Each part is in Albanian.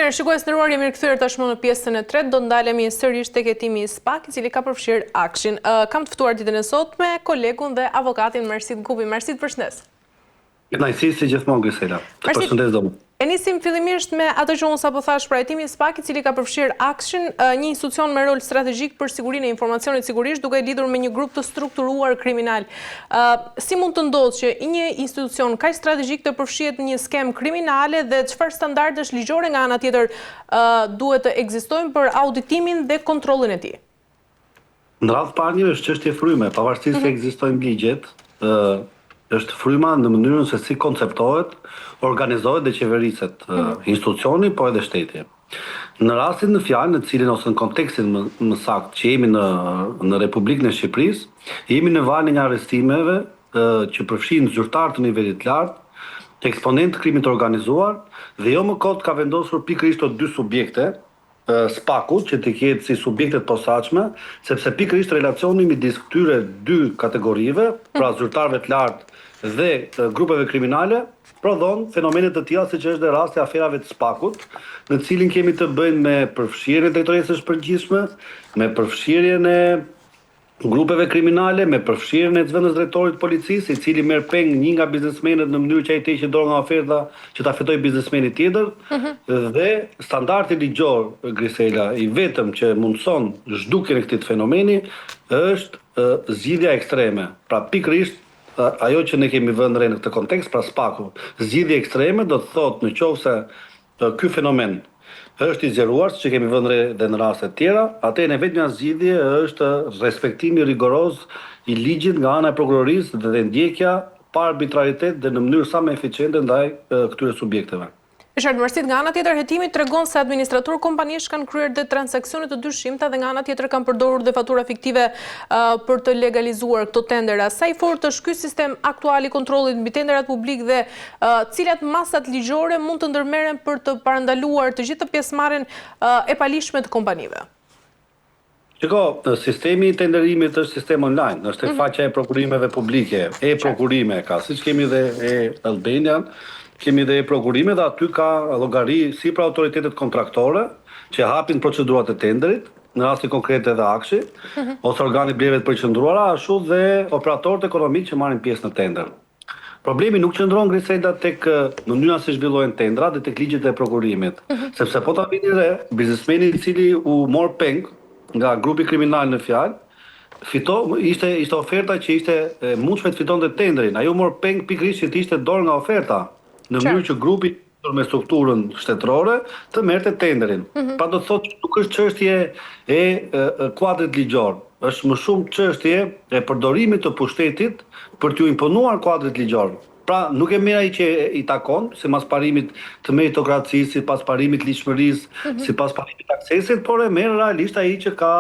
Mirë, shikues nderuar, jemi rikthyer tashmë në pjesën e tretë, do ndalemi sërish tek hetimi i SPAK, i cili ka përfshirë Akshin. Kam të ftuar ditën e sotme kolegun dhe avokatin Mersit Gubi. Mersit, përshëndes. Kënaqësi si gjithmonë, Grisela. Të përshëndes domun. E nisim fillimisht me atë që unë sapo thash për hetimi i SPAK, i cili ka përfshirë Akshin, një institucion me rol strategjik për sigurinë e informacionit sigurisht, duke lidhur me një grup të strukturuar kriminal. Si mund të ndodhë që një institucion kaq strategjik të përfshihet në një skem kriminale dhe çfarë standardesh ligjore nga ana tjetër duhet të ekzistojnë për auditimin dhe kontrollin e tij? Në radhë parë është çështje fryme, pavarësisht se ekzistojnë ligjet, është fryma në mënyrën se si konceptohet, organizohet dhe qeveriset institucioni, po edhe shteti. Në rastin në fjalë në cilin ose në kontekstin më saktë që jemi në Republikën e Shqipërisë, jemi në valën e një arrestimeve që përfshin zyrtar të nivelit lart, eksponent të krimit të organizuar dhe jo më kot ka vendosur pikërisht të dy subjekte, SPAK-u që të ketë si subjektet posaçme, sepse pikërisht relacioni midis këtyre dy kategorive, pra zyrtarëve të lartë dhe grupeve kriminale, prodhon fenomene të tilla siç është dhe rasti aferave të SPAK-ut, në cilin kemi të bëjmë me përfshirjen e drejtoresës përgjithshme, me përfshirjen e grupeve kriminale, me përfshirjen e zëvendës drejtorit të policisë, i cili merr peng një nga biznesmenët në mënyrë që ai të heqë dorë nga oferta që ta fitojë biznesmeni tjetër, dhe standardi ligjor, Grisela, i vetëm që mundson zhdukjen e këtij fenomeni është zgjidhja ekstreme. Pra pikërisht ajo që ne kemi vënë re në këtë kontekst, pra SPAK-u, zgjidhje ekstreme do të thotë nëse ky fenomen është i zgjeruar, siç kemi vënë re dhe në raste të tjera, atëherë vetmja zgjidhje është respektimi rigoroz i ligjit nga ana e prokurorisë dhe ndjekja pa arbitraritet dhe në mënyrë sa më eficiente ndaj këtyre subjekteve. Mersit, nga ana tjetër hetimi tregon se administratorë kompanish kanë kryer dhe transakcione të dyshimta dhe nga ana tjetër kanë përdorur dhe fatura fiktive për të legalizuar këto tendera. Sa i fortë është ky sistem aktual i kontrollit mbi tenderat publik dhe cilat masat ligjore mund të ndërmerren për të parandaluar të gjithë pjesëmarrjen e palishme të kompanive? Shiko, sistemi i tenderimit është sistem online, është tek faqja e prokurimeve publike, e-prokurime ka, siç kemi dhe e-Albanian, kemi dhe e-prokurime dhe aty ka llogari si për autoritetet kontraktore që hapin procedurat e tenderit, në rastin konkret edhe Akshi, ose organi bleve të përqendruara, ashtu dhe operatorët ekonomik që marrin pjesë në tender. Problemi nuk qëndron, Grisela, tek mënyra se zhvillohen tendrat dhe tek ligjet e prokurimit, sepse po ta vini re, biznesmeni i cili u mor peng nga grupi kriminal në fjalë, ishte oferta që ishte mundshme të fitonte tenderin. Ai u mor peng pikërisht që të ishte dorë nga oferta, në mënyrë që grupi me strukturën shtetërore të merrte tenderin. Pra do të thotë nuk është çështje e kuadrit ligjor, është më shumë çështje e përdorimit të pushtetit për t'u imponuar kuadrit ligjor. Pra nuk e merr ai që i takon, sipas parimit të meritokracisë, sipas parimit ligjshmërisë, sipas parimit të aksesit, por e merr realisht ai që ka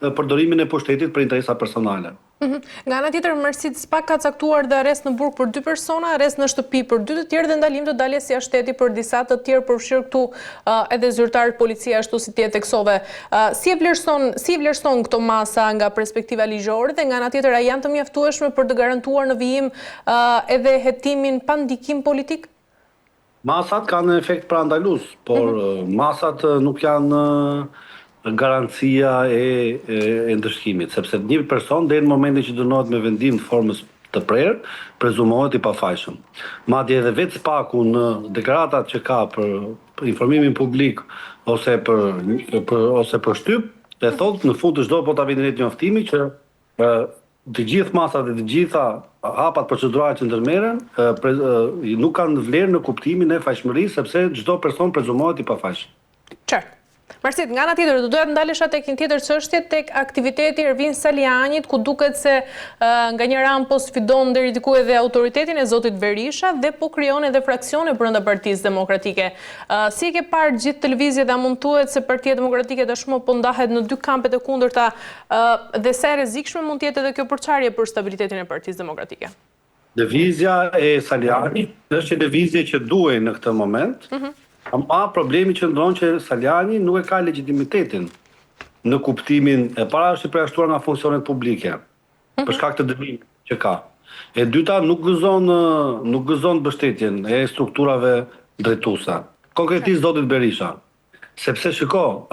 përdorimin e pushtetit për interesa personale. Nga ana tjetër, Mersit, SPAK ka caktuar dhe arrest në burg për 2 persona, arrest në shtëpi për 2 të tjerë dhe ndalim të daljes jashtë shteti për disa të tjerë, përfshirë këtu edhe zyrtar policia ashtu si ti e theksove. Si e vlerëson këto masa nga perspektiva ligjore dhe nga ana tjetër a janë të mjaftueshme për të garantuar në vijim edhe hetimin pa ndikim politik? Masat kanë efekt parandalues, por masat nuk janë garancia e ndëshkimit, sepse një person deri në momentin që dënohet me vendim të formës të prerë, prezumohet i pafajshëm. Madje edhe vetë SPAK-u në deklaratat që ka për informimin publik ose për shtyp, e thotë në fund të çdo potavitërit njoftimi që të gjithë masat dhe të gjitha hapat procedurale që ndërmerren nuk kanë vlerë në kuptimin e fajshmërisë, sepse çdo person prezumohet i pafajshëm. Qartë. Mersit, nga ana tjetër, do doja të ndalesha tek një tjetër çështje, tek aktiviteti Ervin Salianit, ku duket se nga një ranë po sfidon deri diku edhe autoritetin e zotit Berisha dhe po krijon edhe fraksione brenda Partisë Demokratike. Si e ke parë gjithë televiziet, a mund thuhet se Partia Demokratike tashmë po ndahet në 2 kampet e kundërta dhe sa e rrezikshme mund të jetë edhe kjo përçarje për stabilitetin e Partisë Demokratike? Lëvizja e Salianit është lëvizje që duhej në këtë moment. Ama problemi që ndron që Saliani nuk e ka legitimitetin në kuptimin e para është i përjashtuar nga funksionet publike, për shkak të dëmimit që ka. E dyta, nuk gëzon mbështetjen e strukturave drejtuese. Konkretisht zotit Berisha. Sepse shiko,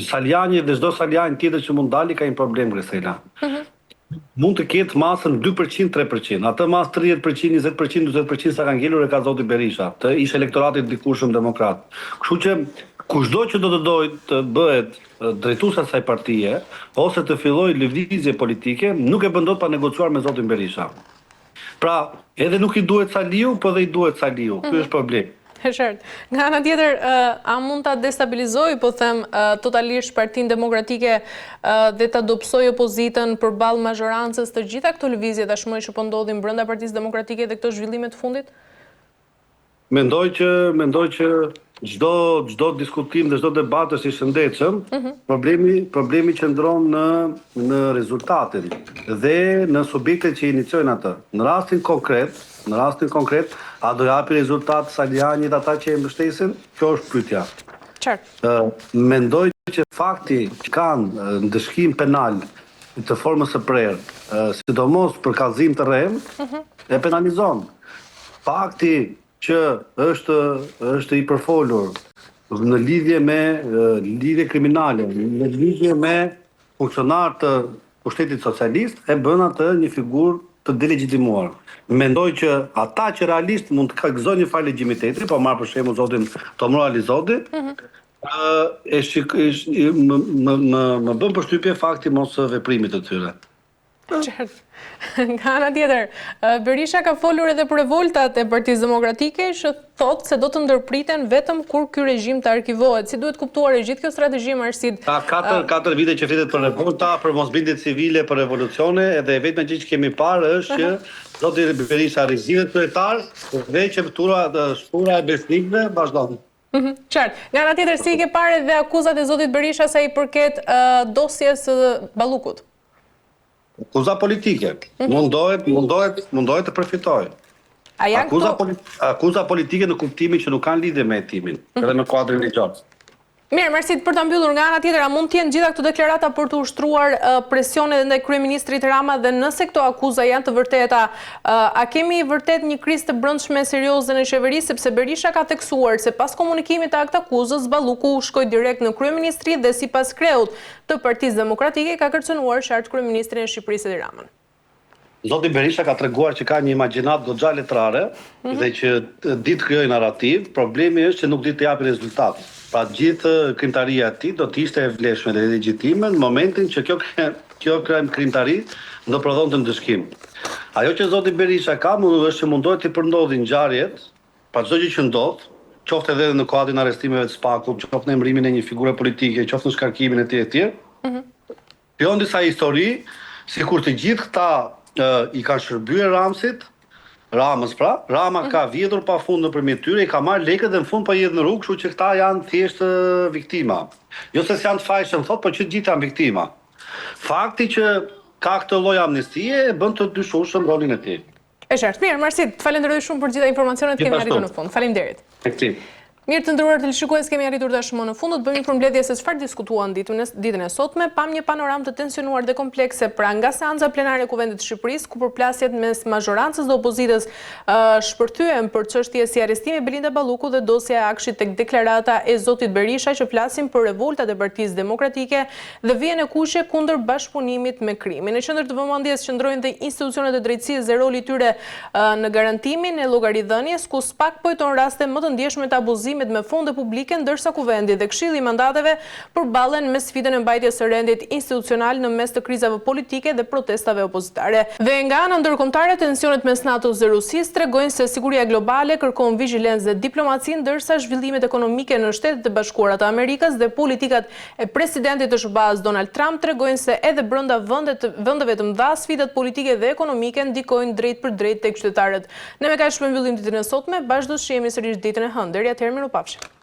Saliani dhe çdo Saliani tjetër që mund dali ka një problem Gresela. Mund të ketë masën 2%, 3%. Atë masë 30%, 20%, 40% sa ka ngelur e ka zoti Berisha, të ish elektoratit dikurshëm demokrat. Kështu që kushdo që do të dojë të bëhet drejtues asaj partie ose të fillojë lëvizje politike, nuk e bën dot pa negociuar me zotin Berisha. Pra, edhe nuk i duhet Saliu, po dhe i duhet Saliu. Ky është problemi. Qartë. Nga ana tjetër, a mund ta destabilizojë, po them, totalisht Partinë Demokratike dhe ta dobësojë opozitën përballë mazhorancës të gjitha këto lëvizje tashmë që po ndodhin brenda Partisë Demokratike dhe këto zhvillime të fundit? Mendoj që çdo diskutim dhe çdo debat është i shëndetshëm. Problemi qëndron në rezultatin dhe në subjektet që iniciojnë atë. Në rastin konkret, a do japi rezultat Saliani dhe ata që e mbështesin? Kjo është pyetja. Qartë. Mendoj që fakti që kanë ndëshkim penal të formës së prerë, sidomos për kallëzim të rrem, e penalizon. Fakti që është i përfolur në lidhje me lidhje kriminale, në lidhje me funksionar të pushtetit socialist, e bën atë një figurë të delegitimuar. Mendoj që ata që realisht mund të gëzojnë një farë legjimiteti, po marr për shembull zotin Tomro Alizodi, më bën përshtypje fakti mos veprimit të tyre. Qartë. Nga ana tjetër, Berisha ka folur edhe për revoltat e Partisë Demokratike, që thotë se do të ndërpriten vetëm kur ky regjim të arkivohet. Si duhet kuptuar e gjithë kjo strategji, Marsid? Ka 4 vite që flitet për revolta, për mosbindje civile, për revolucione, edhe vetëm gjë që kemi parë është që zoti Berisha rrezimet kryetar dhe që shtura e besnikëve vazhdon. Qartë. Nga ana tjetër, si i ke parë edhe akuzat e zotit Berisha sa i përket dosjes së Ballukut? Akuza politike. Mundohet të përfitojë. Akuza politike në kuptimin që nuk kanë lidhje me hetimin, edhe me kuadrin ligjor. Mirë, Marsit, për ta mbyllur nga ana tjetër, a mund të jenë gjitha këto deklarata për të ushtruar presionet ndaj kryeministrit Rama dhe nëse këto akuza janë të vërteta, a kemi vërtet një krizë të brendshme serioze në qeveri, sepse Berisha ka theksuar se pas komunikimit të akt akuzës, Balluku shkoi direkt në kryeministri dhe sipas kreut të Partisë Demokratike ka kërcënuar qartë kryeministrin e Shqipërisë Edi Ramën. Zoti Berisha ka treguar që ka një imagjinat goxha letrare dhe që ditë krijoj narrativ, problemi është që nuk ditë të japi rezultat. Pra gjithë krimtaria e tij do të ishte e vlefshme dhe legjitime në momentin që kjo krimtari do prodhonte ndëshkim. Ajo që zoti Berisha ka është që mundohet të përndodhin ngjarjet, pa çdo gjë që ndodh, qoftë edhe në kuadrin e arrestimeve të Spakut, qoftë në emërimin e një figure politike, qoftë në shkarkimin e tij. Pion disa histori, sikur të gjithë këta i kanë shërbyer Ramës pra, Rama ka vjedhur pafund nëpërmjet tyre, i ka marrë lekët dhe në fund po jedh në rrugë, kështu që këta janë thjesht viktima. Jo se janë të fajshëm thot, por që gjithë janë viktima. Fakti që ka këtë lloj amnistie e bën të dyshueshëm rolin e tij. E qartë. Mirë, Marsit, falenderoj shumë për gjitha informacionet kemi arritur në fund. Faleminderit. Mirë të nderuar teleshikues, kemi arritur tashmë në fund, do të bëjmë një përmbledhje se çfarë diskutuan ditën e sotme, pam një panoramë të tensionuar dhe komplekse pra nga seanca plenare e Kuvendit të Shqipërisë, ku përplasjet mes mazhorancës dhe opozitës shpërthyen për çështje si arrestimi i Belinda Balluku dhe dosja e akshit tek deklarata e zotit Berisha që flasin për revoltat e Partisë Demokratike dhe vjen e kuqe kundër bashkëpunimit me krimin. Në qendër të vëmendjes qëndrojnë dhe institucionet e drejtësisë dhe roli i tyre në garantimin e llogaridhënies, ku SPAK pojton raste më të ndjeshme të abuzimit me fonde publike, ndërsa Kuvendi dhe Këshilli i Mandateve përballen me sfidën e mbajtjes së rendit institucional në mes të krizave politike dhe protestave opozitare. Dhe nga ana ndërkombëtare, tensionet mes NATO-s dhe Rusisë tregojnë se siguria globale kërkon vigjilencë dhe diplomaci, ndërsa zhvillimet ekonomike në Shtetet e Bashkuara të Amerikës dhe politikat e presidentit të SBA-s Donald Trump tregojnë se edhe brenda vendeve të mëdha sfidat politike dhe ekonomike ndikojnë drejt për drejt tek qytetarët. Ne me kaq shpembyllim ditën e sotme, bashkë do të shihemi sërish ditën e hënë. Deri atëherë, mirupafshim.